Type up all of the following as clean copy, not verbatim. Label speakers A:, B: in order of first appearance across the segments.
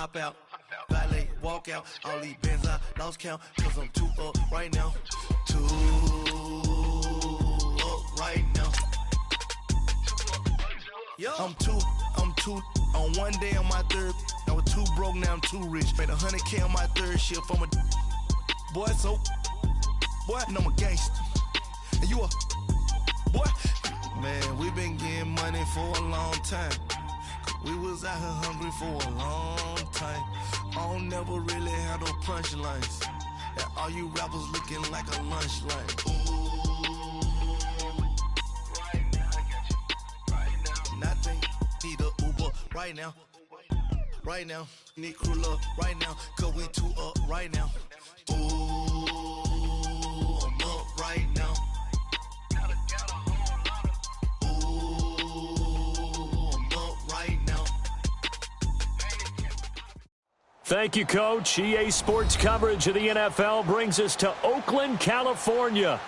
A: hop out. Valet, walk out. All these bands I lost count. Cause I'm too up right now. Too up right now. I'm too on one day on my third. I was too broke, now I'm too rich. Made 100K on my third shift. I'm a boy, so boy, and I'm a gangster. And you a boy. Man, we been getting money for a long time. We was out here hungry for a long time. I don't never really have no punchlines. And all you rappers looking like a lunch line. Right now, I got you. Right now. Nothing. Need a Uber right now. Right now. Need crew love right now. Cause we too up right now. Ooh, I'm up right now.
B: Thank you, Coach. EA Sports coverage of the NFL brings us to Oakland, California.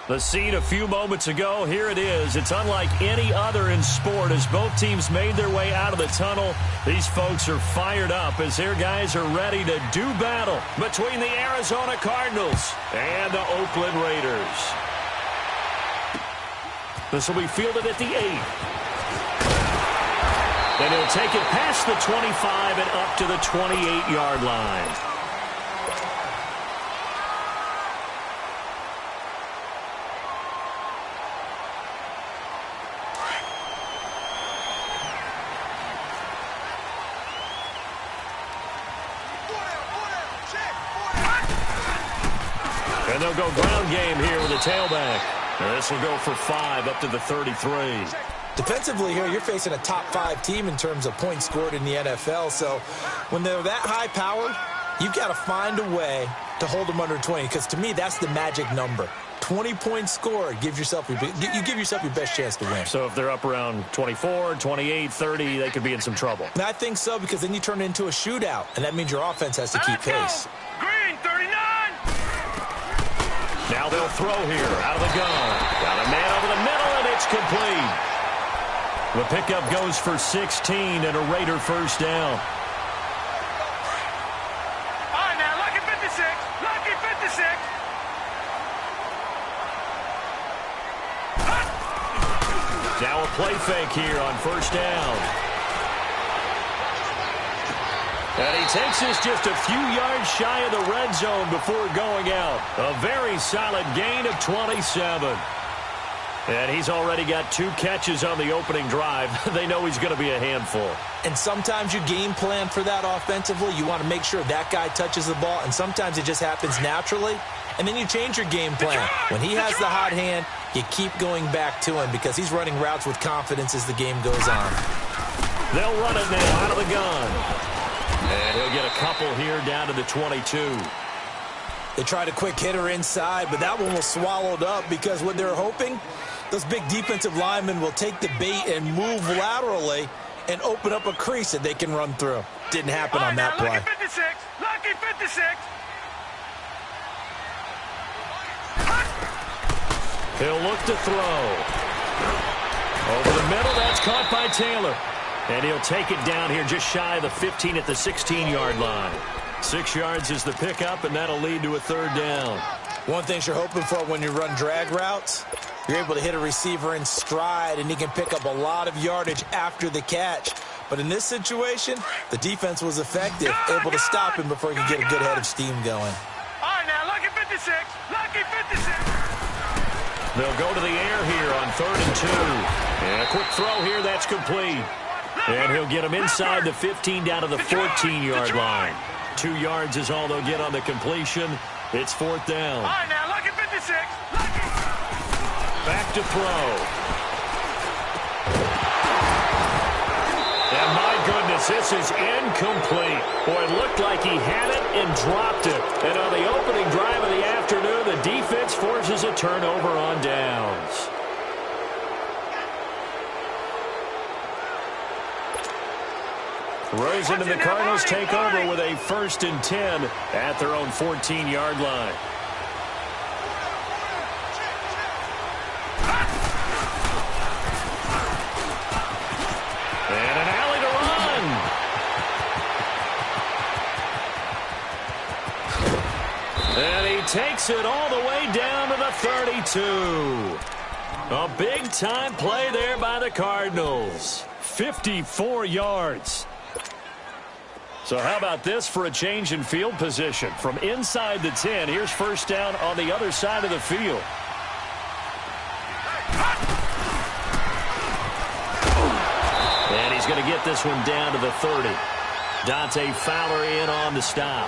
B: The scene a few moments ago, here it is. It's unlike any other in sport as both teams made their way out of the tunnel. These folks are fired up as their guys are ready to do battle between the Arizona Cardinals and the Oakland Raiders. This will be fielded at the 8. And he'll take it past the 25 and up to the 28-yard line. And they'll go ground game here with a tailback. And this will go for 5 up to the 33.
C: Defensively here, you're facing a top-5 team in terms of points scored in the NFL. So when they're that high-powered, you've got to find a way to hold them under 20. Because to me, that's the magic number. 20 points scored, you give yourself your best chance to win.
B: So if they're up around 24, 28, 30, they could be in some trouble.
C: And I think so, because then you turn it into a shootout, and that means your offense has to keep pace.
D: Green, 39!
B: Now they'll throw here out of the gun. Got a man over the middle, and it's complete. The pickup goes for 16 and a Raider first down.
D: All right, now, lucky 56. Lucky 56.
B: Now a play fake here on first down. And he takes this just a few yards shy of the red zone before going out. A very solid gain of 27. And he's already got 2 catches on the opening drive. They know he's going to be a handful.
C: And sometimes you game plan for that offensively. You want to make sure that guy touches the ball, and sometimes it just happens naturally. And then you change your game plan. When he has the hot hand, you keep going back to him because he's running routes with confidence as the game goes on.
B: They'll run it now out of the gun. And he'll get a couple here down to the 22.
C: They tried a quick hitter inside, but that one was swallowed up because what they're hoping, those big defensive linemen will take the bait and move laterally and open up a crease that they can run through. Didn't happen on that play.
D: Lucky 56. Lucky 56.
B: He'll look to throw. Over the middle, that's caught by Taylor. And he'll take it down here just shy of the 15 at the 16-yard line. 6 yards is the pickup, and that'll lead to a third down.
C: One thing you're hoping for when you run drag routes, you're able to hit a receiver in stride, and he can pick up a lot of yardage after the catch. But in this situation, the defense was effective, able to stop him before he could get a good head of steam going.
D: All right, now, lucky 56. Lucky 56.
B: They'll go to the air here on 3rd and 2. And a quick throw here, that's complete. And he'll get him inside the 15 down to the 14-yard line. 2 yards is all they'll get on the completion. It's 4th down.
D: All right, now, lucky 56. Lucky.
B: Back to throw. And my goodness, this is incomplete. Boy, it looked like he had it and dropped it. And on the opening drive of the afternoon, the defense forces a turnover on downs. Rosen and the Cardinals take over with a 1st and 10 at their own 14-yard line. And an alley to run. takes it all the way down to the 32. A big-time play there by the Cardinals. 54 yards. So how about this for a change in field position? From inside the 10, here's first down on the other side of the field. And he's going to get this one down to the 30. Dante Fowler in on the stop.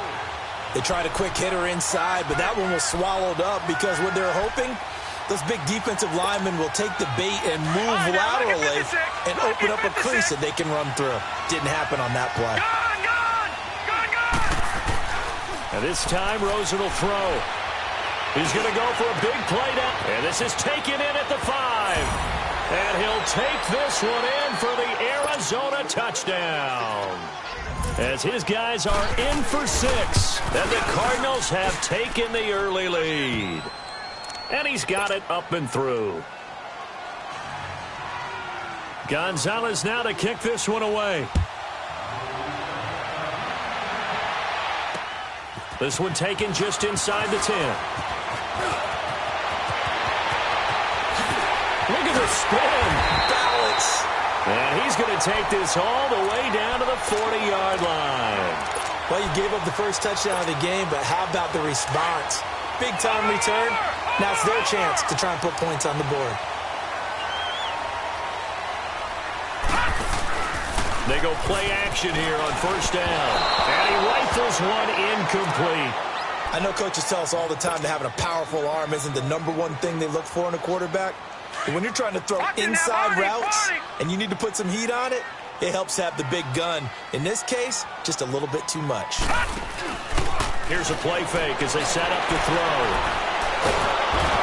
C: They tried a quick hitter inside, but that one was swallowed up because what they're hoping, those big defensive linemen will take the bait and move laterally and open up a crease that they can run through. Didn't happen on that play.
B: And this time, Rosen will throw. He's going to go for a big play down. And this is taken in at the 5. And he'll take this one in for the Arizona touchdown. As his guys are in for 6. And the Cardinals have taken the early lead. And he's got it up and through. Gonzalez now to kick this one away. This one taken just inside the 10. Look at the spin.
C: Balance.
B: And he's going to take this all the way down to the 40-yard line.
C: Well, you gave up the first touchdown of the game, but how about the response? Big-time return. Now it's their chance to try and put points on the board.
B: They go play action here on first down. And he rifles one incomplete.
C: I know coaches tell us all the time that having a powerful arm isn't the number one thing they look for in a quarterback. But when you're trying to throw inside routes and you need to put some heat on it, it helps have the big gun. In this case, just a little bit too much.
B: Here's a play fake as they set up to throw.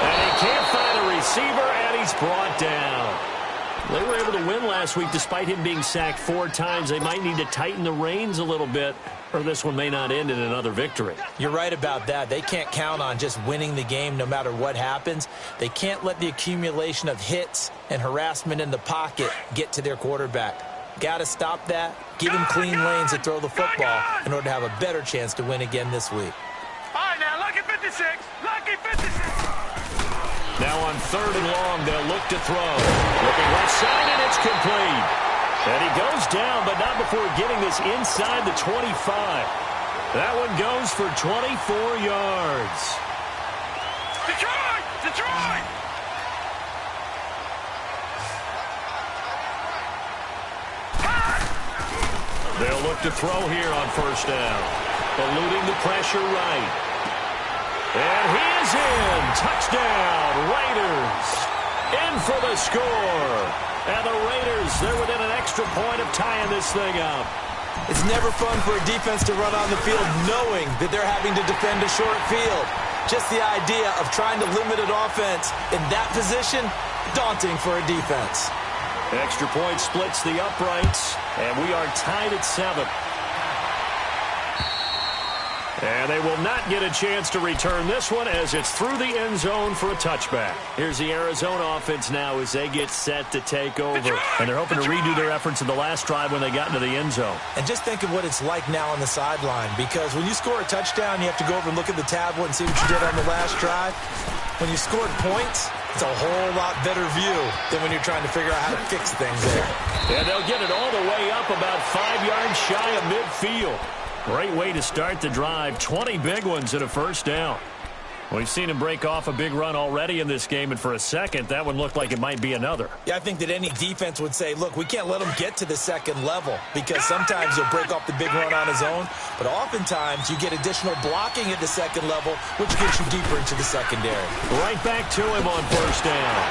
B: And he can't find a receiver, and he's brought down. They were able to win last week despite him being sacked 4 times. They might need to tighten the reins a little bit, or this one may not end in another victory.
C: You're right about that. They can't count on just winning the game no matter what happens. They can't let the accumulation of hits and harassment in the pocket get to their quarterback. Got to stop that, give him clean lanes to throw the football in order to have a better chance to win again this week.
D: All right, now, lucky 56. Lucky 56.
B: Now on 3rd and long, they'll look to throw. Looking left side, and it's complete. And he goes down, but not before getting this inside the 25. That one goes for 24 yards.
D: Detroit! Detroit!
B: They'll look to throw here on first down. Eluding the pressure right. And he is in. Touchdown, Raiders. In for the score. And the Raiders, they're within an extra point of tying this thing up.
C: It's never fun for a defense to run on the field knowing that they're having to defend a short field. Just the idea of trying to limit an offense in that position, daunting for a defense.
B: Extra point splits the uprights, and we are tied at 7. And they will not get a chance to return this one as it's through the end zone for a touchback. Here's the Arizona offense now as they get set to take over. And they're hoping to redo their efforts in the last drive when they got into the end zone.
C: And just think of what it's like now on the sideline, because when you score a touchdown, you have to go over and look at the tablet and see what you did on the last drive. When you scored points, it's a whole lot better view than when you're trying to figure out how to fix things there.
B: And they'll get it all the way up about 5 yards shy of midfield. Great way to start the drive. 20 big ones and a first down. We've seen him break off a big run already in this game, and for a second, that one looked like it might be another.
C: Yeah, I think that any defense would say, look, we can't let him get to the second level, because sometimes he'll break off the big run on his own, but oftentimes you get additional blocking at the second level, which gets you deeper into the secondary.
B: Right back to him on first down.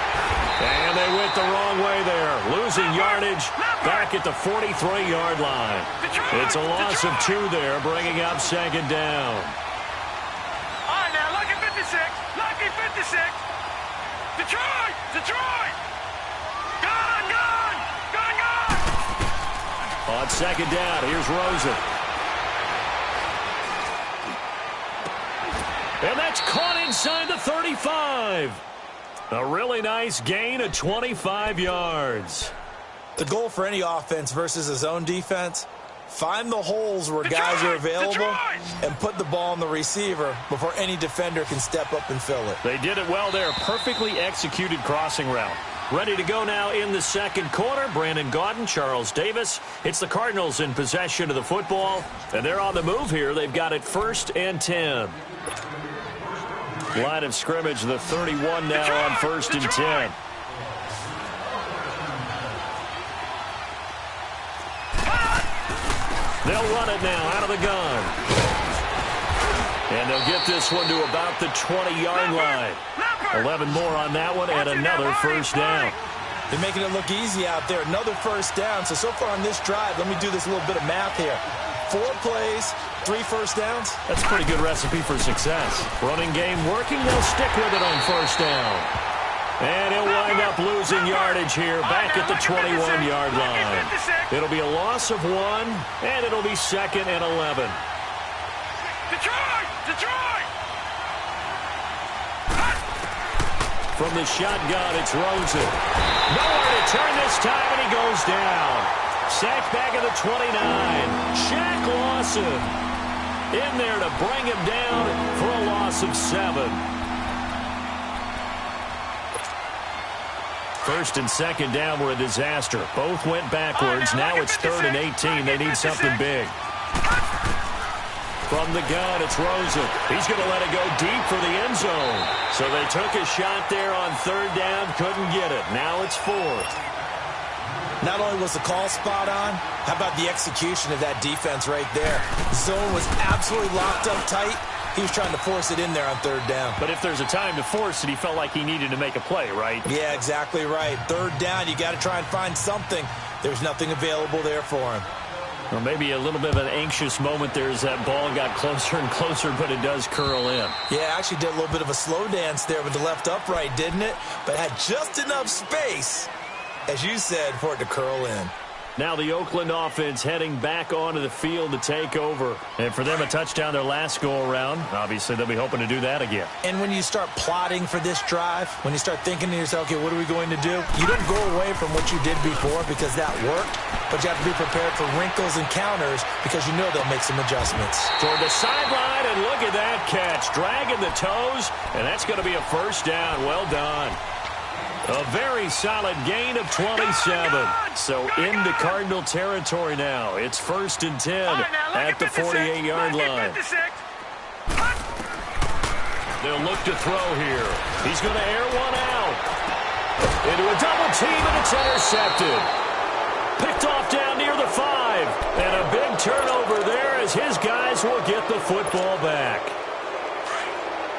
B: And they went the wrong way there. Losing yardage back at the 43-yard line. It's a loss of 2 there, bringing up second down.
D: All right, now, lucky 56. Lucky 56. Detroit! Detroit! Gun! Gun! Gun! Gun!
B: On second down, here's Rosen. And that's caught inside the 35. A really nice gain of 25 yards.
C: The goal for any offense versus a zone defense Find the holes where guys are available and put the ball on the receiver before any defender can step up and fill it.
B: They did it well there. Perfectly executed crossing route. Ready to go now in the second quarter. Brandon Gaudin, Charles Davis. It's the Cardinals in possession of the football, and they're on the move here. They've got it 1st and 10. Line of scrimmage, the 31 now on 1st and 10. They'll run it now out of the gun. And they'll get this one to about the 20-yard line. 11 more on that one and another first down.
C: They're making it look easy out there. Another first down. So far on this drive, let me do this little bit of math here. 4 plays, 3 first downs.
B: That's a pretty good recipe for success. Running game working. They'll stick with it on first down. And he'll wind up losing yardage here back at the 21-yard line. It'll be a loss of 1, and it'll be 2nd and 11.
D: Detroit!
B: From the shotgun, it's Rosen. Nowhere to turn this time, and he goes down. Sacked back at the 29. Shaq Lawson in there to bring him down for a loss of 7. 1st and 2nd down were a disaster. Both went backwards. Now it's 3rd and 18. They need something big. From the gun, it's Rosen. He's going to let it go deep for the end zone. So they took a shot there on 3rd down, couldn't get it. Now it's 4th.
C: Not only was the call spot on, how about the execution of that defense right there? The zone was absolutely locked up tight. He was trying to force it in there on 3rd down.
B: But if there's a time to force it, he felt like he needed to make a play, right?
C: Yeah, exactly right. 3rd down, you got to try and find something. There's nothing available there for him.
B: Well, maybe a little bit of an anxious moment there as that ball got closer and closer, but it does curl in.
C: Yeah, actually did a little bit of a slow dance there with the left upright, didn't it? But had just enough space, as you said, for it to curl in.
B: Now the Oakland offense heading back onto the field to take over. And for them, a touchdown their last go-around. Obviously, they'll be hoping to do that again.
C: And when you start plotting for this drive, when you start thinking to yourself, okay, what are we going to do? You don't go away from what you did before because that worked, but you have to be prepared for wrinkles and counters because you know they'll make some adjustments.
B: Toward the sideline, and look at that catch. Dragging the toes, and that's going to be a first down. Well done. A very solid gain of 27. So into Cardinal territory now. It's 1st and 10 at the 48-yard line. They'll look to throw here. He's going to air one out. Into a double team, and it's intercepted. Picked off down near the 5. And a big turnover there as his guys will get the football back.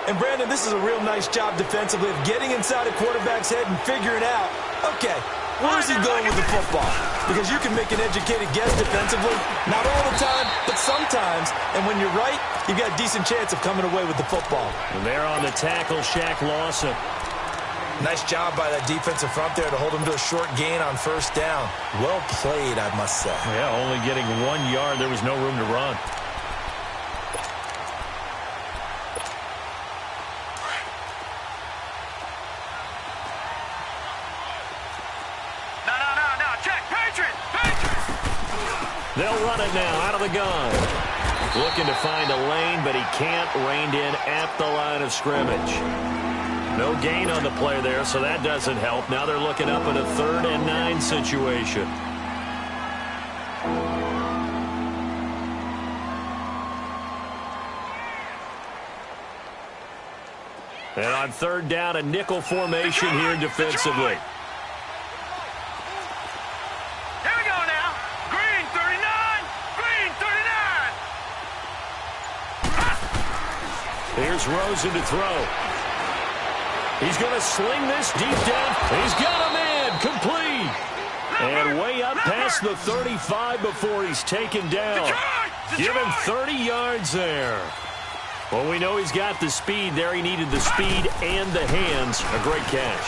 C: And, Brandon, this is a real nice job defensively of getting inside a quarterback's head and figuring out, okay, where's he going with the football? Because you can make an educated guess defensively, not all the time, but sometimes. And when you're right, you've got a decent chance of coming away with the football.
B: And there on the tackle, Shaq Lawson.
C: Nice job by that defensive front there to hold him to a short gain on 1st down. Well played, I must say.
B: Yeah, only getting 1 yard. There was no room to run. They'll run it now out of the gun. Looking to find a lane, but he can't. Reined in at the line of scrimmage. No gain on the play there, so that doesn't help. Now they're looking up at a 3rd and 9 situation. And on 3rd down, a nickel formation here defensively. Here's Rosen to throw. He's going to sling this deep down. He's got him in. Complete. And way up past the 35 before he's taken down. Give him 30 yards there. Well, we know he's got the speed there. He needed the speed and the hands. A great catch.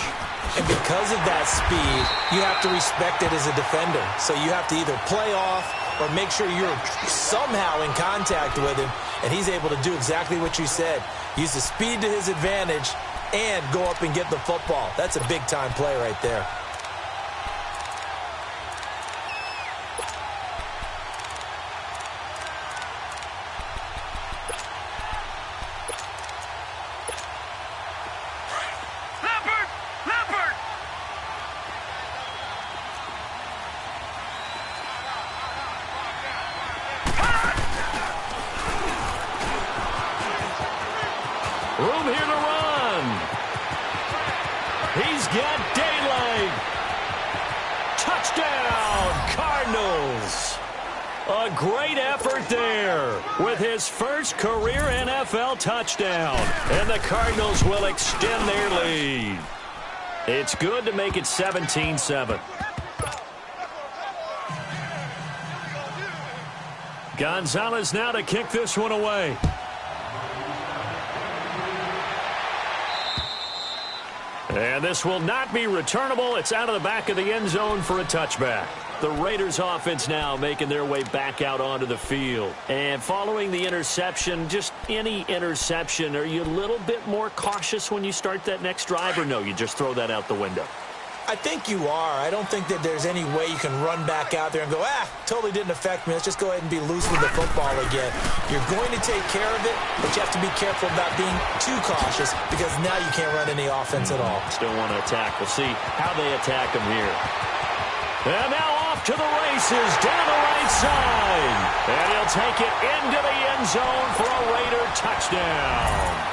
C: And because of that speed, you have to respect it as a defender. So you have to either play off or make sure you're somehow in contact with him, and he's able to do exactly what you said. Use the speed to his advantage and go up and get the football. That's a big-time play right there.
B: Room here to run. He's got daylight. Touchdown, Cardinals. A great effort there with his first career NFL touchdown. And the Cardinals will extend their lead. It's good to make it 17-7. Gonzalez now to kick this one away. And this will not be returnable. It's out of the back of the end zone for a touchback. The Raiders offense now making their way back out onto the field. And following the interception, just any interception, are you a little bit more cautious when you start that next drive, or no, you just throw that out the window?
C: I think you are. I don't think that there's any way you can run back out there and go, totally didn't affect me. Let's just go ahead and be loose with the football again. You're going to take care of it, but you have to be careful about being too cautious because now you can't run any offense at all.
B: Still want to attack. We'll see how they attack them here. And now off to the races down the right side. And he'll take it into the end zone for a Raider touchdown.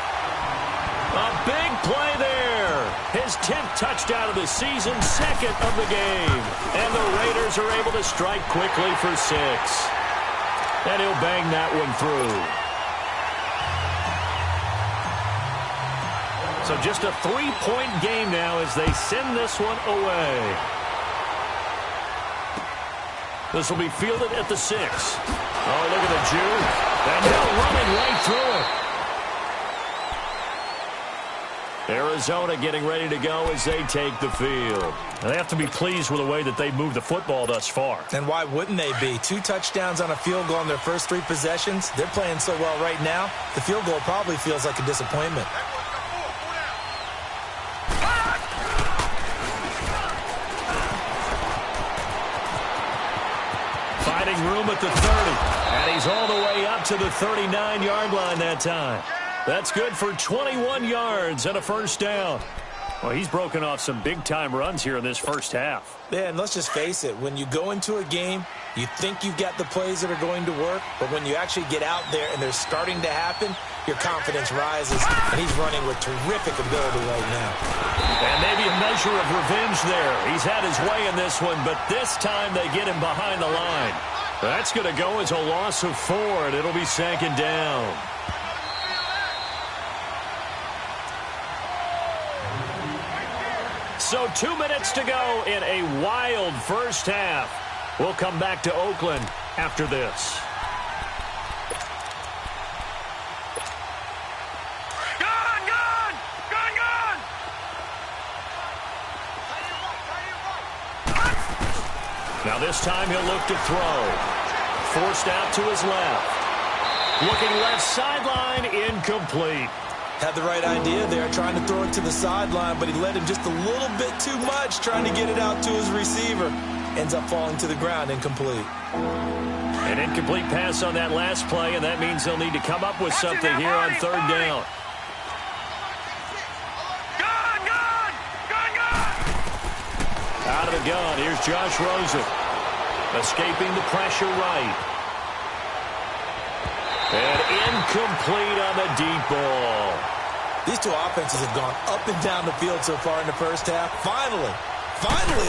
B: A big play there. His 10th touchdown of the season, second of the game. And the Raiders are able to strike quickly for 6. And he'll bang that one through. So just a 3-point game now as they send this one away. This will be fielded at the 6. Oh, look at the Jew. And now running right through it. Arizona getting ready to go as they take the field.
E: Now they have to be pleased with the way that they moved the football thus far.
C: And why wouldn't they be? 2 touchdowns on a field goal in their first 3 possessions. They're playing so well right now, the field goal probably feels like a disappointment.
B: Finding room at the 30. And he's all the way up to the 39-yard line that time. That's good for 21 yards and a first down.
E: Well, he's broken off some big-time runs here in this first half.
C: Yeah, and let's just face it. When you go into a game, you think you've got the plays that are going to work, but when you actually get out there and they're starting to happen, your confidence rises, and he's running with terrific ability right now.
B: And maybe a measure of revenge there. He's had his way in this one, but this time they get him behind the line. That's going to go as a loss of 4, and it'll be second down. So 2 minutes to go in a wild first half. We'll come back to Oakland after this. Now this time he'll look to throw. Forced out to his left. Looking left sideline, incomplete.
C: Had the right idea there, trying to throw it to the sideline, but he led him just a little bit too much, trying to get it out to his receiver. Ends up falling to the ground, incomplete.
B: An incomplete pass on that last play, and that means they'll need to come up with something here on third down. Out of the gun, here's Josh Rosen. Escaping the pressure right. And incomplete on the deep ball.
C: These two offenses have gone up and down the field so far in the first half. Finally,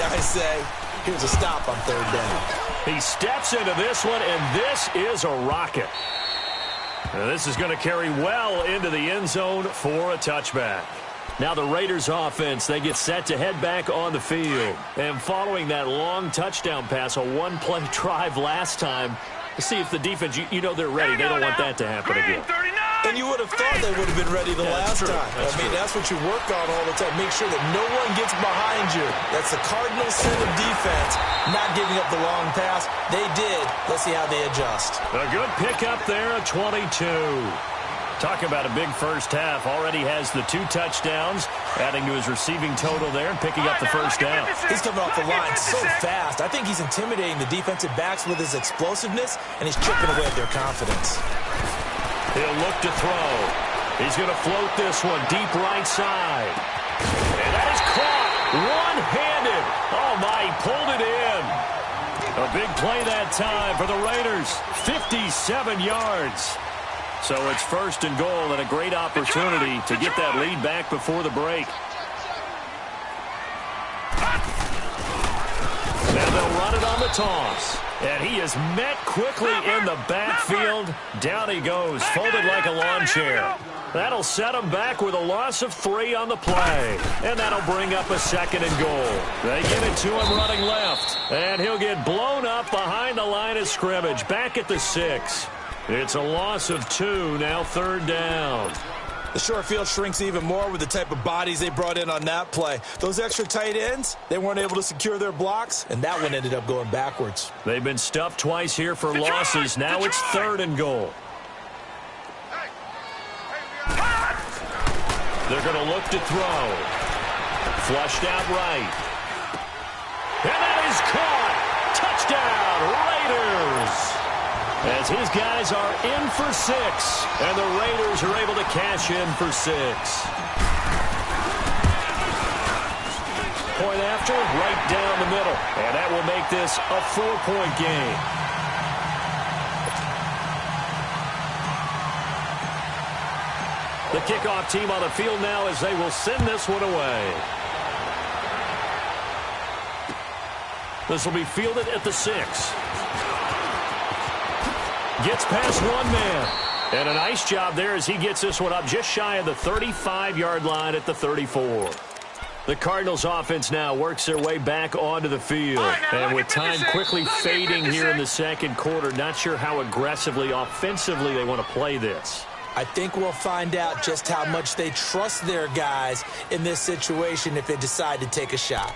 C: I say, here's a stop on third down.
B: He steps into this one, and this is a rocket. And this is going to carry well into the end zone for a touchback. Now the Raiders offense, they get set to head back on the field. And following that long touchdown pass, a one-play drive last time, to see if the defense, you know they're ready. They don't want that to happen again.
C: And you would have thought they would have been ready the last time. That's what you work on all the time. Make sure that no one gets behind you. That's the Cardinals' set of defense, not giving up the long pass. They did. Let's see how they adjust.
B: A good pickup there at 22. Talk about a big first half. Already has the 2 touchdowns, adding to his receiving total there and picking up the first down.
C: He's coming off the line so fast. I think he's intimidating the defensive backs with his explosiveness, and he's chipping away at their confidence.
B: He'll look to throw. He's going to float this one deep right side. And that is caught one-handed. Oh, my, he pulled it in. A big play that time for the Raiders. 57 yards. So it's 1st and goal and a great opportunity to get that lead back before the break. Now they'll run it on the toss. And he is met quickly in the backfield. Down he goes, folded like a lawn chair. That'll set him back with a loss of 3 on the play. And that'll bring up a 2nd and goal. They give it to him running left. And he'll get blown up behind the line of scrimmage. Back at the 6. It's a loss of 2, now 3rd down.
C: The short field shrinks even more with the type of bodies they brought in on that play. Those extra tight ends, they weren't able to secure their blocks, and that one ended up going backwards.
B: They've been stuffed twice here for losses. Now it's 3rd and goal. They're going to look to throw. Flushed out right. And that is caught. Touchdown, Raiders. As his guys are in for 6, and the Raiders are able to cash in for 6. Point after, right down the middle. And that will make this a 4-point game. The kickoff team on the field now as they will send this one away. This will be fielded at the 6. Gets past one man. And a nice job there as he gets this one up just shy of the 35-yard line at the 34. The Cardinals offense now works their way back onto the field. And with time quickly fading here in the 2nd quarter, not sure how aggressively, offensively they want to play this.
C: I think we'll find out just how much they trust their guys in this situation if they decide to take a shot.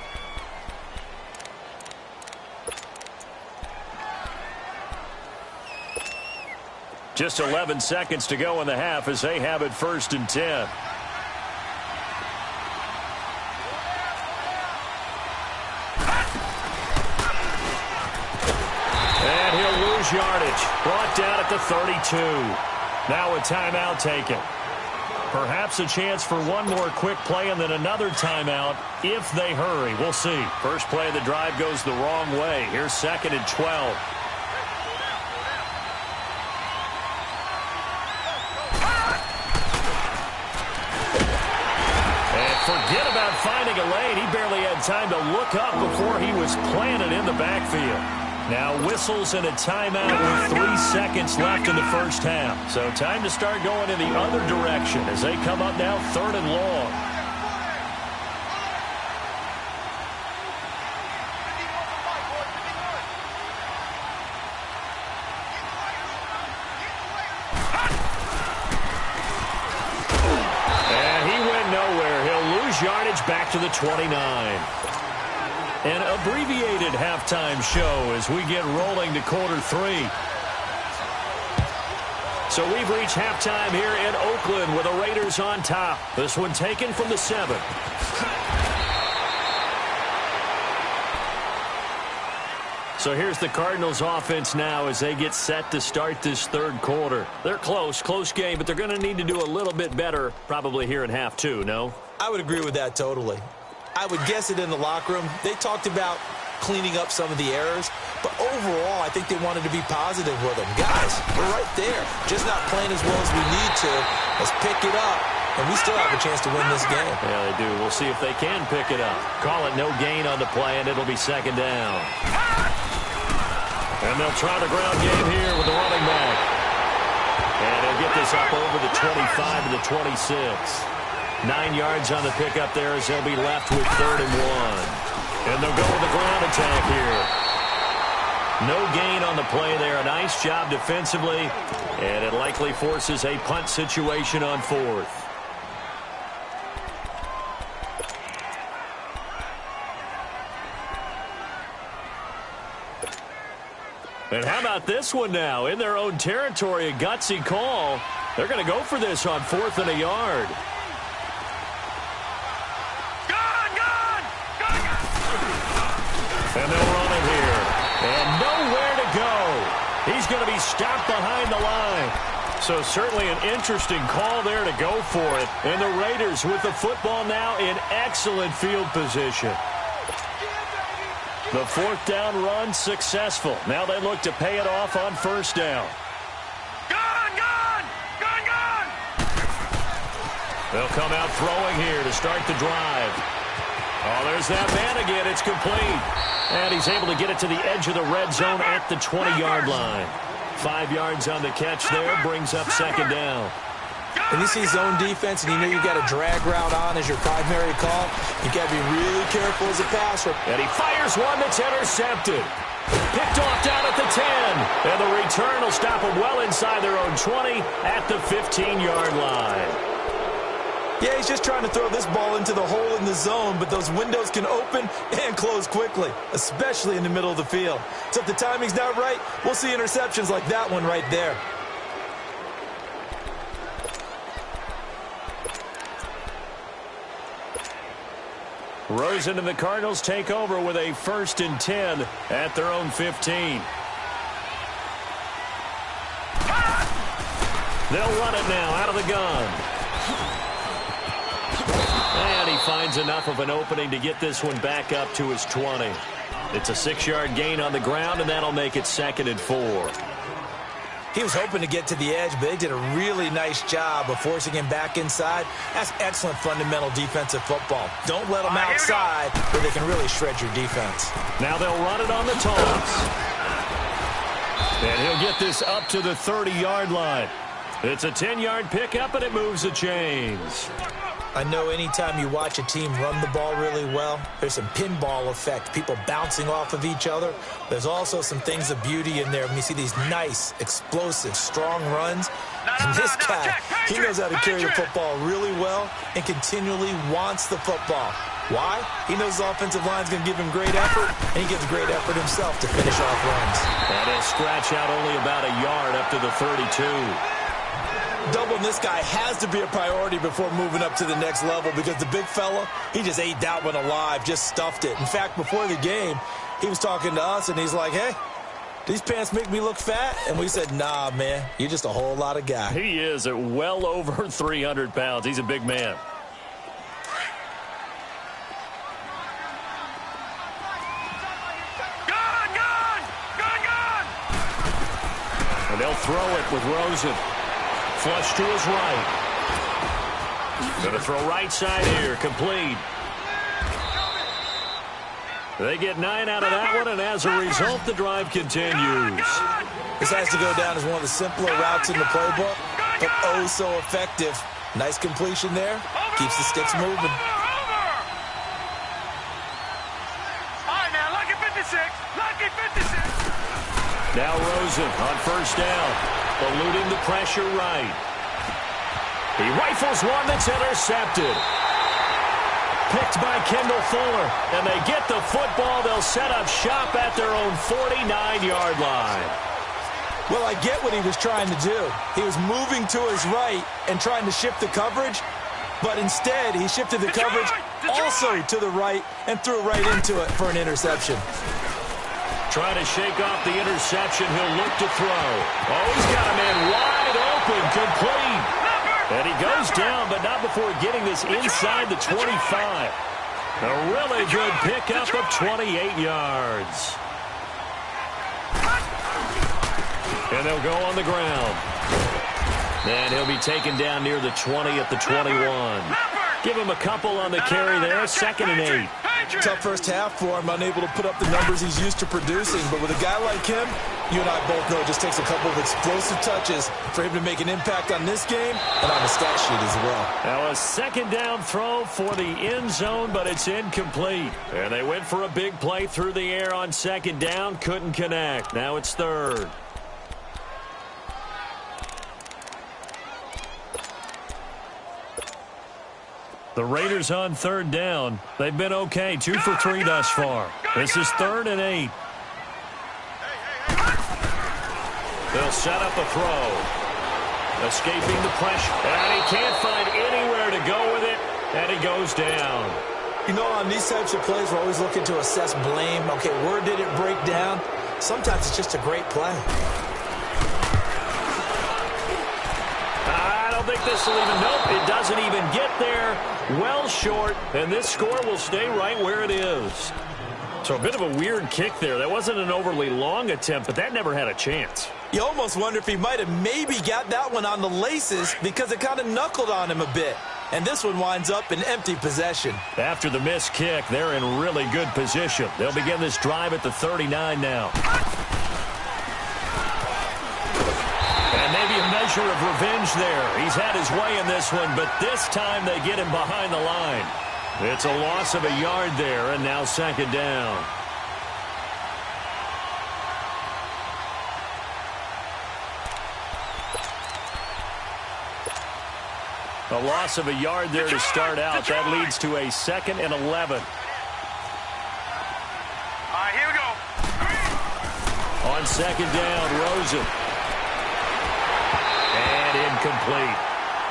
B: Just 11 seconds to go in the half as they have it 1st and 10. And he'll lose yardage. Brought down at the 32. Now a timeout taken. Perhaps a chance for one more quick play and then another timeout if they hurry. We'll see. First play of the drive goes the wrong way. Here's 2nd and 12. Forget about finding a lane. He barely had time to look up before he was planted in the backfield. Now whistles and a timeout with 3 seconds left in the 1st half. So time to start going in the other direction as they come up now 3rd and long. Yardage back to the 29. An abbreviated halftime show as we get rolling to quarter 3. So we've reached halftime here in Oakland with the Raiders on top. This one taken from the 7. So here's the Cardinals offense now as they get set to start this 3rd quarter. They're close game, but they're going to need to do a little bit better probably here in half 2, no?
C: I would agree with that totally. I would guess it in the locker room. They talked about cleaning up some of the errors, but overall, I think they wanted to be positive with them. Guys, we're right there. Just not playing as well as we need to. Let's pick it up, and we still have a chance to win this game.
B: Yeah, they do. We'll see if they can pick it up. Call it no gain on the play, and it'll be 2nd down. And they'll try the ground game here with the running back. And they'll get this up over the 25 to the 26. 9 yards on the pickup there as they'll be left with 3rd and 1. And they'll go with the ground attack here. No gain on the play there. A nice job defensively. And it likely forces a punt situation on 4th. And how about this one now? In their own territory, a gutsy call. They're going to go for this on 4th and a yard. And they'll run it here. And nowhere to go. He's going to be stopped behind the line. So certainly an interesting call there to go for it. And the Raiders with the football now in excellent field position. The 4th down run successful. Now they look to pay it off on 1st down. They'll come out throwing here to start the drive. Oh, there's that man again. It's complete. And he's able to get it to the edge of the red zone at the 20-yard line. 5 yards on the catch there, brings up second down.
C: When you see zone defense and you know you got a drag route on as your primary call, you got to be really careful as a passer.
B: And he fires one that's intercepted. Picked off down at the 10. And the return will stop them well inside their own 20 at the 15-yard line.
C: Yeah, he's just trying to throw this ball into the hole in the zone, but those windows can open and close quickly, especially in the middle of the field. So if the timing's not right, we'll see interceptions like that one right there.
B: Rosen and the Cardinals take over with a 1st and 10 at their own 15. They'll run it now out of the gun. And he finds enough of an opening to get this one back up to his 20. It's a 6-yard gain on the ground, and that'll make it 2nd and 4.
C: He was hoping to get to the edge, but they did a really nice job of forcing him back inside. That's excellent fundamental defensive football. Don't let them outside where they can really shred your defense.
B: Now they'll run it on the toss. And he'll get this up to the 30-yard line. It's a 10-yard pickup, and it moves the chains.
C: I know anytime you watch a team run the ball really well, there's some pinball effect, people bouncing off of each other. There's also some things of beauty in there when you see these nice, explosive, strong runs. And this guy, he knows how to carry the football really well and continually wants the football. Why? He knows the offensive line's going to give him great effort, and he gives great effort himself to finish off runs.
B: And he'll scratch out only about a yard up to the 32.
C: Doubling this guy has to be a priority before moving up to the next level because the big fella, he just ate that one alive, just stuffed it. In fact, before the game, he was talking to us, and he's like, hey, these pants make me look fat? And we said, nah, man, you're just a whole lot of guy.
B: He is at well over 300 pounds. He's a big man. And they'll throw it with Rosen. Flush to his right. Going to throw right side here. Complete. They get 9 out of that one, and as a result, the drive continues.
C: This has to go down as one of the simpler routes in the playbook, but oh so effective. Nice completion there. Keeps the sticks moving.
D: All right, now, lucky 56. Lucky 56.
B: Now Rosen on 1st down. Eluding the pressure right. He rifles one that's intercepted. Picked by Kendall Fuller. And they get the football. They'll set up shop at their own 49-yard line.
C: Well, I get what he was trying to do. He was moving to his right and trying to shift the coverage. But instead, he shifted the coverage also to the right and threw right into it for an interception.
B: Trying to shake off the interception. He'll look to throw. Oh, he's got a man wide open, complete. And he goes down, but not before getting this inside the 25. A really good pickup of 28 yards. And they'll go on the ground. And he'll be taken down near the 20 at the 21. Give him a couple on the carry there. 2nd and 8.
C: Tough first half for him, unable to put up the numbers he's used to producing. But with a guy like him, you and I both know it just takes a couple of explosive touches for him to make an impact on this game and on the stat sheet as well.
B: Now a 2nd down throw for the end zone, but it's incomplete. And they went for a big play through the air on 2nd down. Couldn't connect. Now it's 3rd. The Raiders on 3rd down. They've been okay. 2 for 3 thus far. This is 3rd and 8. They'll set up a throw. Escaping the pressure. And he can't find anywhere to go with it. And he goes down.
C: You know, on these types of plays, we're always looking to assess blame. Okay, where did it break down? Sometimes it's just a great play.
B: I don't think this will even, nope, it doesn't even get there. Well short, and this score will stay right where it is. So a bit of a weird kick there. That wasn't an overly long attempt, but that never had a chance.
C: You almost wonder if he might have maybe got that one on the laces because it kind of knuckled on him a bit. And this one winds up in empty possession.
B: After the missed kick, they're in really good position. They'll begin this drive at the 39 now. And maybe a measure of revenge there. He's had his way in this one, but this time they get him behind the line. It's a loss of a yard there, and now second down. A loss of a yard there to start out. That leads to a 2nd and 11.
D: All right, here we go.
B: On second down, Rosen. And incomplete.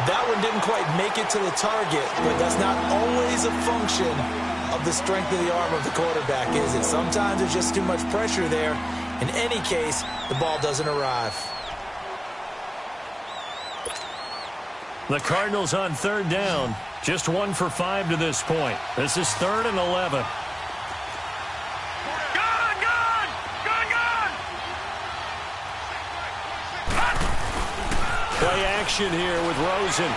C: That one didn't quite make it to the target, but that's not always a function of the strength of the arm of the quarterback, is it? Sometimes there's just too much pressure there. In any case, the ball doesn't arrive.
B: The Cardinals on third down. Just 1 for 5 to this point. This is 3rd and 11. Play action here with Rosen.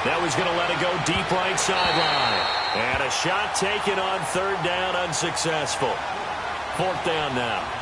B: That was going to let it go deep right sideline. And a shot taken on third down, unsuccessful. 4th down now.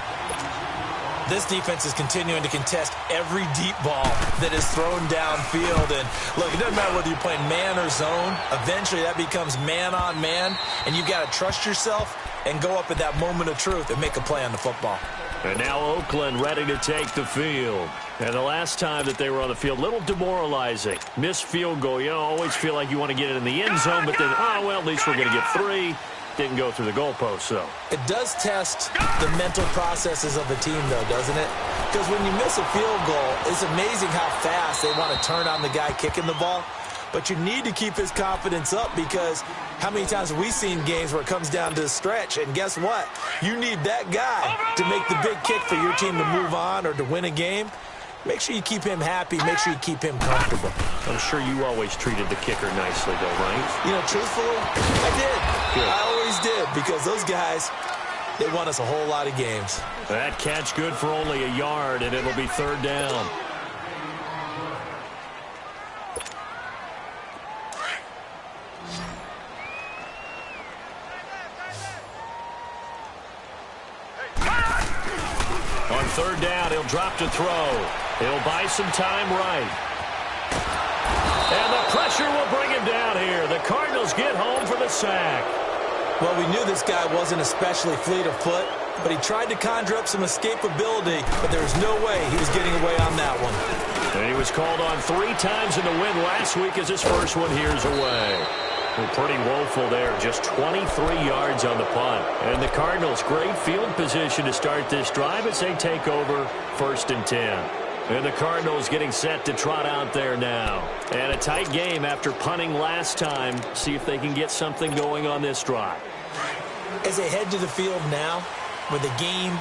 C: This defense is continuing to contest every deep ball that is thrown downfield. And, look, it doesn't matter whether you're playing man or zone. Eventually, that becomes man-on-man, and you've got to trust yourself and go up at that moment of truth and make a play on the football.
B: And now Oakland ready to take the field. And the last time that they were on the field, a little demoralizing. Missed field goal. You always feel like you want to get it in the end zone, but then, oh, well, at least we're going to get 3. Didn't go through the goalpost, so.
C: It does test the mental processes of the team, though, doesn't it? Because when you miss a field goal, it's amazing how fast they want to turn on the guy kicking the ball. But you need to keep his confidence up, because how many times have we seen games where it comes down to the stretch? And guess what? You need that guy to make the big kick for your team to move on or to win a game. Make sure you keep him happy. Make sure you keep him comfortable.
B: I'm sure you always treated the kicker nicely, though, right?
C: You know, truthfully, I did.
B: Good.
C: I always did, because those guys, they won us a whole lot of games.
B: That catch good for only a yard, and it'll be 3rd down. On 3rd down, he'll drop to throw. He'll buy some time right. And the pressure will bring him down here. The Cardinals get home for the sack.
C: Well, we knew this guy wasn't especially fleet of foot, but he tried to conjure up some escapability, but there was no way he was getting away on that one.
B: And he was called on 3 times in the win last week as his first one here's away. Well, pretty woeful there, just 23 yards on the punt. And the Cardinals, great field position to start this drive as they take over 1st and 10. And the Cardinals getting set to trot out there now. And a tight game after punting last time. See if they can get something going on this drive.
C: As they head to the field now, with the game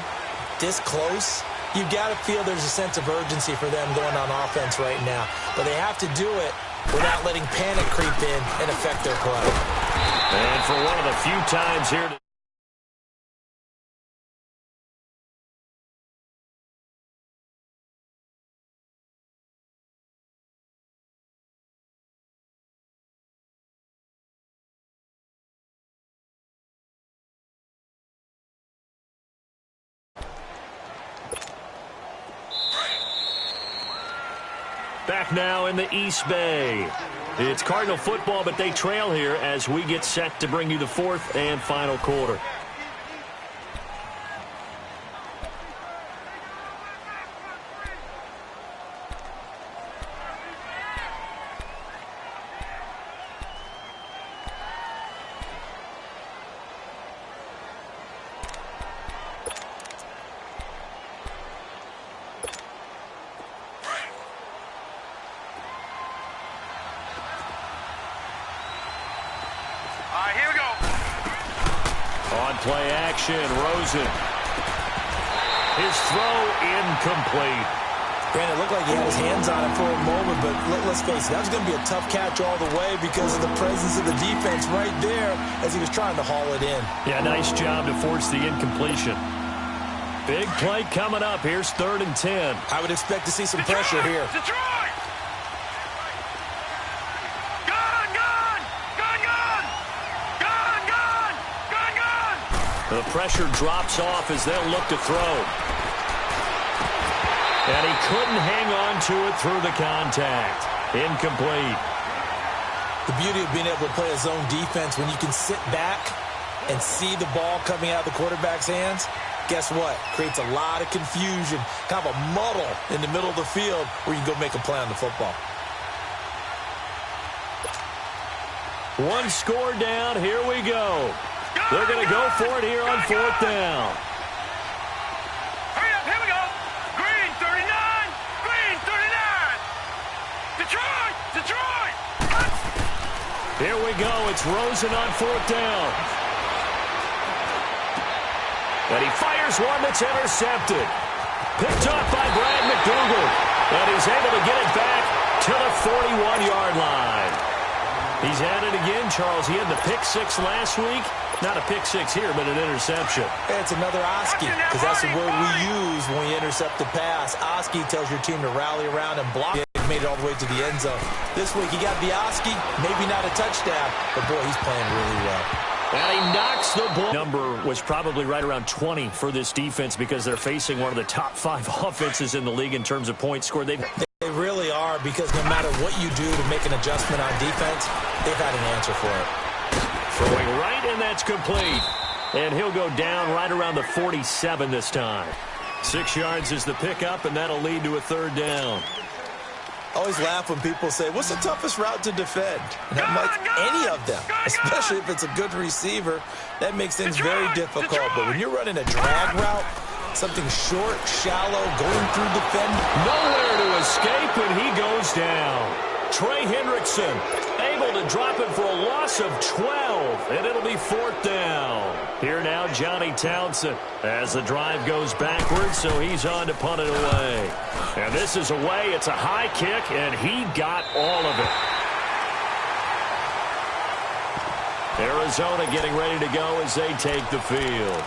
C: this close, you've got to feel there's a sense of urgency for them going on offense right now. But they have to do it without letting panic creep in and affect their play.
B: And for one of the few times here to back now in the East Bay. It's Cardinal football, but they trail here as we get set to bring you the 4th and final quarter.
D: Here we go.
B: On play action, Rosen. His throw incomplete.
C: Brandon, it looked like he had his hands on it for a moment, but let's face it, that was going to be a tough catch all the way because of the presence of the defense right there as he was trying to haul it in.
B: Yeah, nice job to force the incompletion. Big play coming up. Here's 3rd and 10.
C: I would expect to see some pressure here.
D: Detroit!
B: The pressure drops off as they'll look to throw. And he couldn't hang on to it through the contact. Incomplete.
C: The beauty of being able to play a zone defense when you can sit back and see the ball coming out of the quarterback's hands, guess what? Creates a lot of confusion, kind of a muddle in the middle of the field where you can go make a play on the football.
B: One score down. Here we go. They're going to go for it here on fourth down.
D: Hurry up, here we go. Green 39, Green 39. Detroit.
B: Here we go. It's Rosen on fourth down. And he fires one that's intercepted. Picked off by Brad McDougal. And he's able to get it back to the 41-yard line. He's at it again, Charles. He had the pick six last week. Not a pick six here, but an interception.
C: It's another Oski, because that's the word we use when we intercept the pass. Oski tells your team to rally around and block it. Made it all the way to the end zone. This week he got the Oski, maybe not a touchdown, but boy, he's playing really well.
B: And he knocks the ball. Number was probably right around 20 for this defense because they're facing one of the top 5 offenses in the league in terms of points scored. They
C: really are, because no matter what you do to make an adjustment on defense, they've had an answer for it.
B: Throwing right, and that's complete. And he'll go down right around the 47 this time. 6 yards is the pickup, and that'll lead to a third down.
C: I always laugh when people say, what's the toughest route to defend? And I'm like, any of them, especially if it's a good receiver. That makes things very difficult. But when you're running a drag route, something short, shallow, going through defend.
B: Nowhere to escape, and he goes down. Trey Hendrickson able to drop it for a loss of 12, and it'll be fourth down. Here now, Johnny Townsend as the drive goes backwards, so he's on to punt it away. And this is away. It's a high kick, and he got all of it. Arizona getting ready to go as they take the field.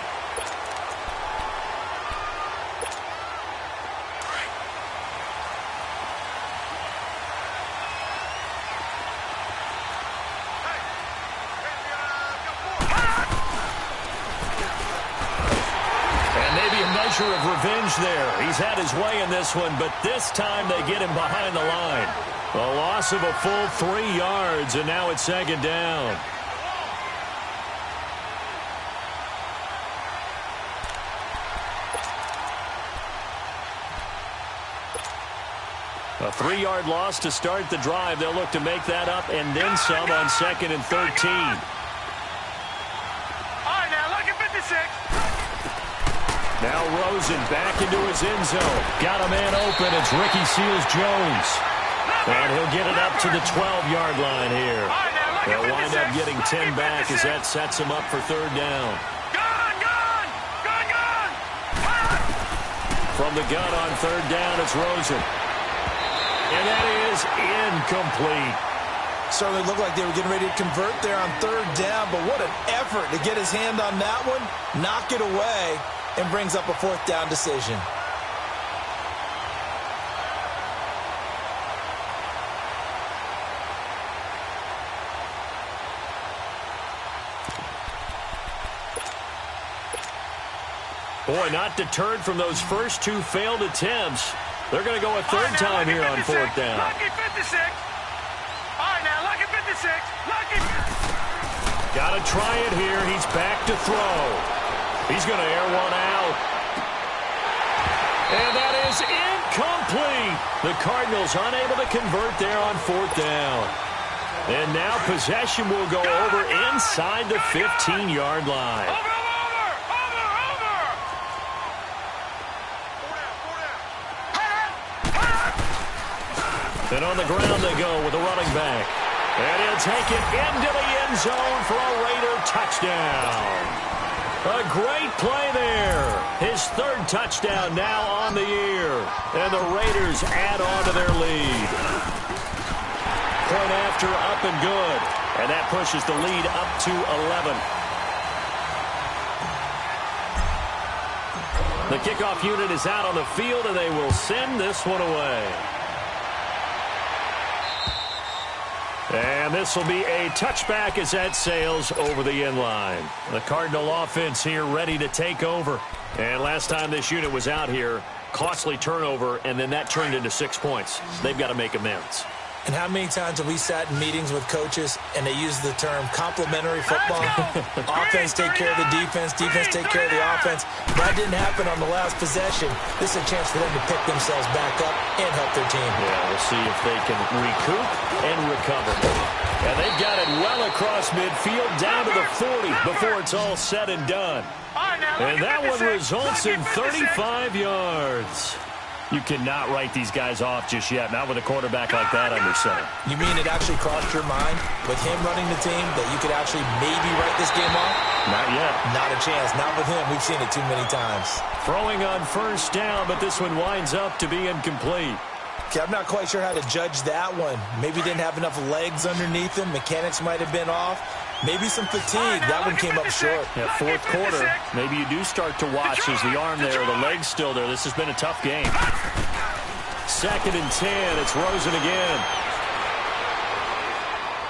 B: Of revenge there. He's had his way in this one, but this time they get him behind the line. A loss of a full 3 yards, and now it's second down. A 3-yard loss to start the drive. They'll look to make that up and then some on 2nd and 13.
D: All right, now look at 56.
B: Now Rosen back into his end zone. Got a man open. It's Ricky Seals-Jones. And he'll get it up to the 12-yard line here. They'll wind up getting 10 back as that sets him up for third down.
D: Gun!
B: From the gun on third down, it's Rosen. And that is incomplete.
C: Certainly looked like they were getting ready to convert there on third down, but what an effort to get his hand on that one, knock it away, and brings up a fourth down decision.
B: Boy, not deterred from those first 2 failed attempts. They're going to go a third time here on fourth down.
D: Lucky 56. All right, now, lucky 56. Lucky.
B: Got to try it here. He's back to throw. He's going to air one out. And that is incomplete. The Cardinals unable to convert there on fourth down. And now possession will go over inside the 15-yard line.
D: Over.
B: And on the ground they go with the running back. And he'll take it into the end zone for a Raider touchdown. A great play there. His third touchdown now on the year. And the Raiders add on to their lead. Point after up and good. And that pushes the lead up to 11. The kickoff unit is out on the field, and they will send this one away. And this will be a touchback as that sails over the end line. The Cardinal offense here ready to take over. And last time this unit was out here, costly turnover, and then that turned into 6 points. They've got to make amends.
C: And how many times have we sat in meetings with coaches and they use the term complementary football? Offense take care of the defense, defense take care of the offense. That didn't happen on the last possession. This is a chance for them to pick themselves back up and help their team.
B: Yeah, we'll see if they can recoup and recover. And they've got it well across midfield, down to the 40 before it's all said and done. And that one results in 35 yards. You cannot write these guys off just yet, not with a quarterback like that under center.
C: You mean it actually crossed your mind with him running the team that you could actually maybe write this game off?
B: Not yet.
C: Not a chance. Not with him. We've seen it too many times.
B: Throwing on first down, but this one winds up to be incomplete.
C: Okay, I'm not quite sure how to judge that one. Maybe didn't have enough legs underneath him. Mechanics might have been off. Maybe some fatigue. That one came up short.
B: Yeah, fourth quarter, maybe you do start to watch as the arm there, the leg's still there. This has been a tough game. 2nd and 10. It's Rosen again.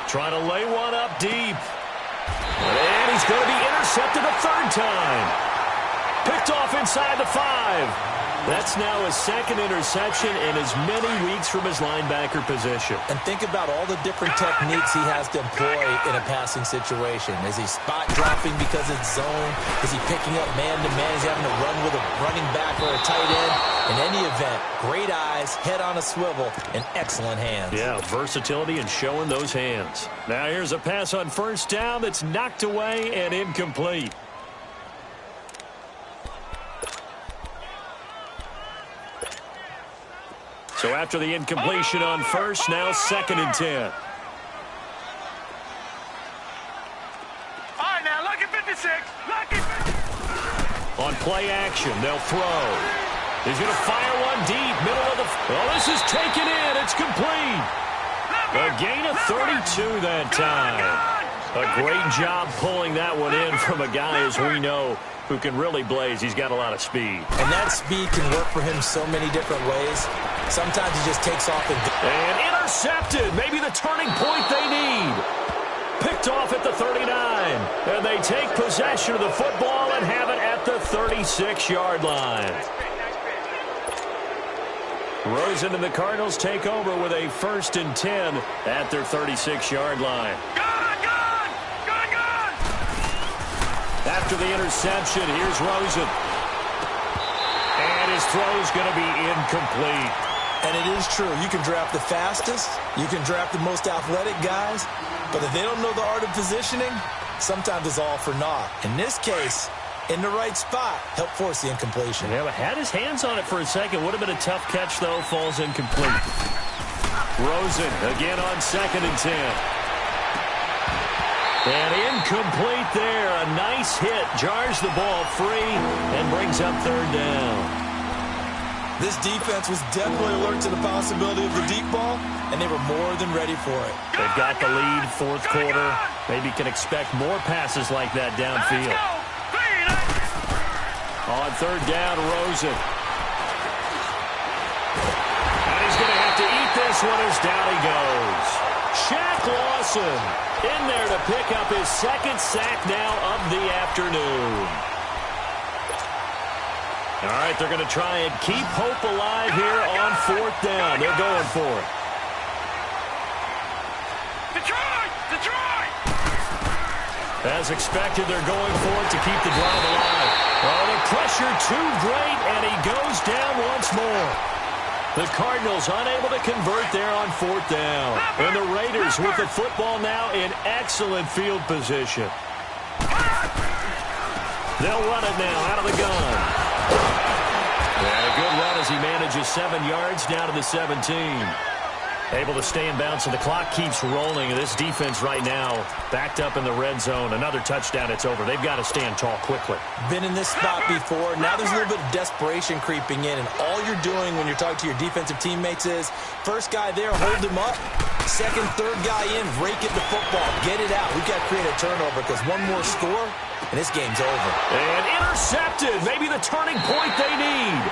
B: Trying to lay one up deep. And he's going to be intercepted a third time. Picked off inside the 5. That's now his 2nd interception in as many weeks from his linebacker position.
C: And think about all the different techniques he has to employ in a passing situation. Is he spot dropping because it's zone? Is he picking up man-to-man? Is he having to run with a running back or a tight end? In any event, great eyes, head on a swivel, and excellent hands.
B: Yeah, versatility and showing those hands. Now here's a pass on first down that's knocked away and incomplete. So after the incompletion on first, now 2nd and 10.
D: All right, now, lucky 56. Lucky 56.
B: On play action, they'll throw. He's going to fire one deep, middle of the... Oh, this is taken in. It's complete. A gain of 32 that time. A great job pulling that one in from a guy, as we know, who can really blaze. He's got a lot of speed.
C: And that speed can work for him so many different ways. Sometimes he just takes off
B: and intercepted. Maybe the turning point they need. Picked off at the 39. And they take possession of the football and have it at the 36-yard line. Rosen and the Cardinals take over with a 1st and 10 at their 36-yard line. After the interception, here's Rosen. And his throw's going to be incomplete.
C: And it is true. You can draft the fastest. You can draft the most athletic guys. But if they don't know the art of positioning, sometimes it's all for naught. In this case, in the right spot, help force the incompletion.
B: Yeah, but had his hands on it for a second. Would have been a tough catch, though. Falls incomplete. Rosen again on 2nd and 10. And incomplete there. A nice hit. Jars the ball free and brings up 3rd down.
C: This defense was definitely alert to the possibility of the deep ball, and they were more than ready for it.
B: They've got the lead, 4th quarter. Maybe can expect more passes like that downfield. On 3rd down, Rosen. And he's going to have to eat this one as down he goes. Shaq Lawson in there to pick up his 2nd sack now of the afternoon. All right, they're going to try and keep hope alive here on 4th down. They're going for it.
D: Detroit!
B: As expected, they're going for it to keep the drive alive. Oh, the pressure too great, and he goes down once more. The Cardinals unable to convert there on 4th down. And the Raiders with the football now in excellent field position. They'll run it now out of the gun. And a good run as he manages 7 yards down to the 17. Able to stay in bounds, and the clock keeps rolling. This defense right now backed up in the red zone. Another touchdown, it's over. They've got to stand tall quickly.
C: Been in this spot before. Now there's a little bit of desperation creeping in, and all you're doing when you're talking to your defensive teammates is, first guy there, hold him up. Second, third guy in, rake it the football. Get it out. We've got to create a turnover because one more score, and this game's over.
B: And intercepted. Maybe the turning point they need.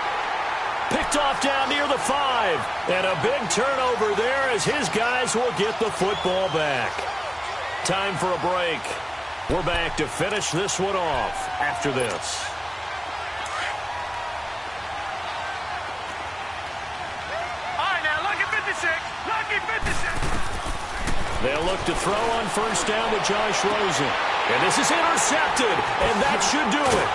B: Picked Picked off down near the 5. And a big turnover there as his guys will get the football back. Time for a break. We're back to finish this one off after this.
D: All right, now, lucky 56. Lucky 56.
B: They'll look to throw on first down with Josh Rosen. And this is intercepted, and that should do it.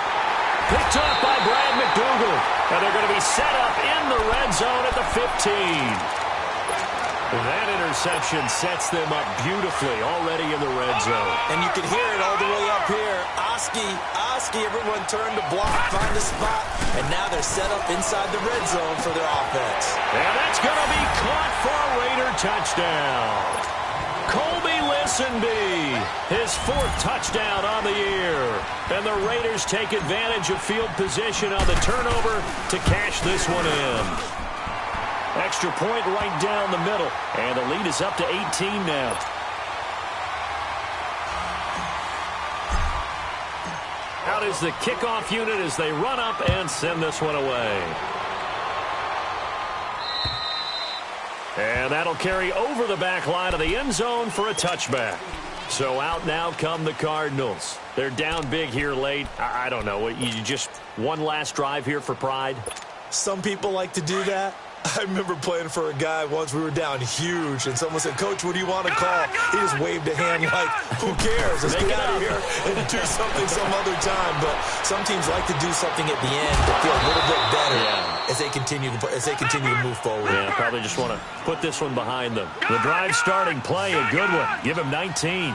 B: Picked up by Brad McDougal. And they're going to be set up in the red zone at the 15. And that interception sets them up beautifully already in the red zone.
C: And you can hear it all the way up here. Oski, everyone turned to block, find a spot, and now they're set up inside the red zone for their offense.
B: And that's going to be caught for a Raider touchdown. Colby Listenby, his 4th touchdown on the year. And the Raiders take advantage of field position on the turnover to cash this one in. Extra point right down the middle. And the lead is up to 18 now. Out is the kickoff unit as they run up and send this one away. And that'll carry over the back line of the end zone for a touchback. So out now come the Cardinals. They're down big here late. I don't know. You just one last drive here for pride?
C: Some people like to do that. I remember playing for a guy once. We were down huge, and someone said, "Coach, what do you want to call?" He just waved a hand like, "Who cares? Let's get out of here and do something some other time." But some teams like to do something at the end to feel a little bit better as they continue to move forward.
B: Yeah, probably just want to put this one behind them. The drive starting play, a good one. Give him 19.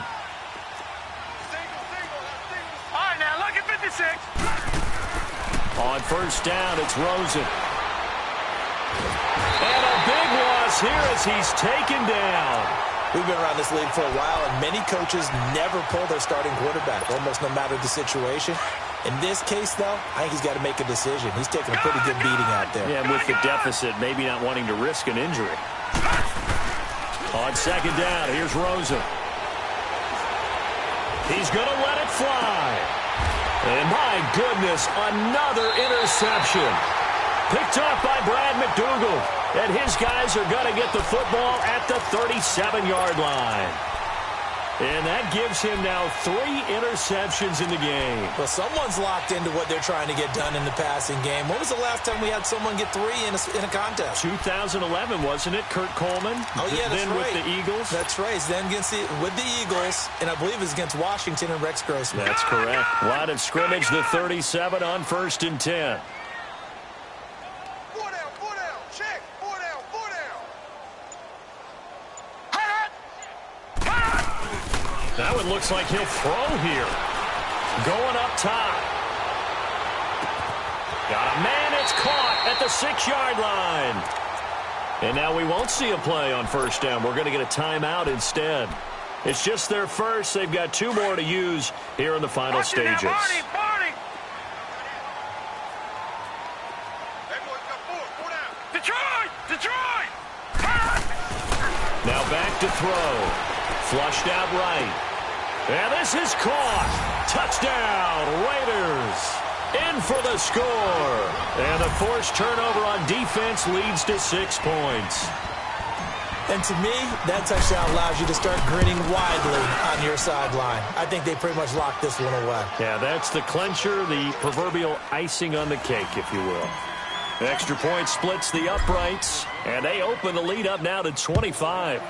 D: All right, now, lucky 56.
B: On first down, it's Rosen. And a big loss here as he's taken down.
C: We've been around this league for a while, and many coaches never pull their starting quarterback, almost no matter the situation. In this case, though, I think he's got to make a decision. He's taking a pretty good beating out there.
B: Yeah, and with the deficit, maybe not wanting to risk an injury. On second down, here's Rosen. He's going to let it fly. And my goodness, another interception. Picked off by Brad McDougal. And his guys are going to get the football at the 37-yard line. And that gives him now 3 interceptions in the game.
C: Well, someone's locked into what they're trying to get done in the passing game. When was the last time we had someone get 3 in a contest?
B: 2011, wasn't it? Kurt Coleman?
C: Oh, yeah, that's
B: then
C: right.
B: with the Eagles?
C: That's right. Then with the Eagles, and I believe it's against Washington and Rex Grossman.
B: That's correct. Line of scrimmage, the 37 on 1st and 10. That one looks like he'll throw here. Going up top. Got a man, it's caught at the 6-yard line. And now we won't see a play on first down. We're going to get a timeout instead. It's just their first. They've got 2 more to use here in the final stages.
D: Detroit!
B: Now back to throw. Flushed out right. And this is caught. Touchdown, Raiders. In for the score. And the forced turnover on defense leads to 6 points.
C: And to me, that touchdown allows you to start grinning widely on your sideline. I think they pretty much locked this one away.
B: Yeah, that's the clincher, the proverbial icing on the cake, if you will. The extra point splits the uprights, and they open the lead up now to 25.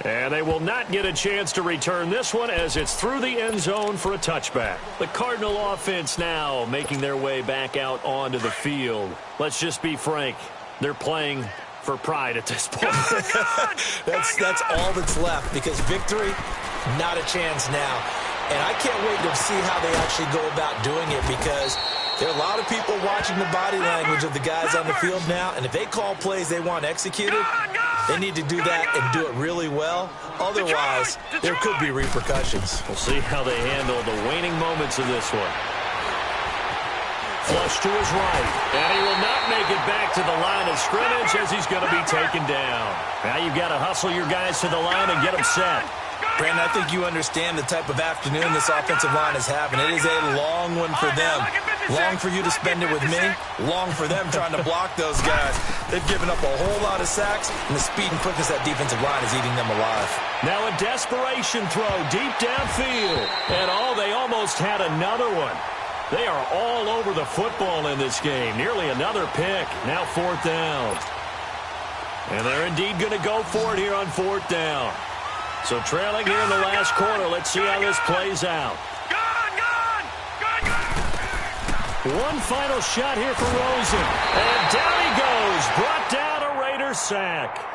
B: And they will not get a chance to return this one as it's through the end zone for a touchback. The Cardinal offense now making their way back out onto the field. Let's just be frank. They're playing for pride at this point.
C: That's all that's left, because victory, not a chance now. And I can't wait to see how they actually go about doing it, because there are a lot of people watching the body language of the guys on the field now, and if they call plays they want executed, they need to do that and do it really well. Otherwise, there could be repercussions.
B: We'll see how they handle the waning moments of this one. Flush to his right, and he will not make it back to the line of scrimmage as he's going to be taken down. Now you've got to hustle your guys to the line and get them set.
C: Brandon, I think you understand the type of afternoon this offensive line is having. It is a long one for them. Long for you to spend it with me. Long for them trying to block those guys. They've given up a whole lot of sacks, and the speed and quickness of that defensive line is eating them alive.
B: Now a desperation throw deep downfield. And they almost had another one. They are all over the football in this game. Nearly another pick. Now 4th down. And they're indeed going to go for it here on 4th down. So trailing here in the last quarter. Let's see how this plays out. One final shot here for Rosen. And down he goes. Brought down a Raiders sack.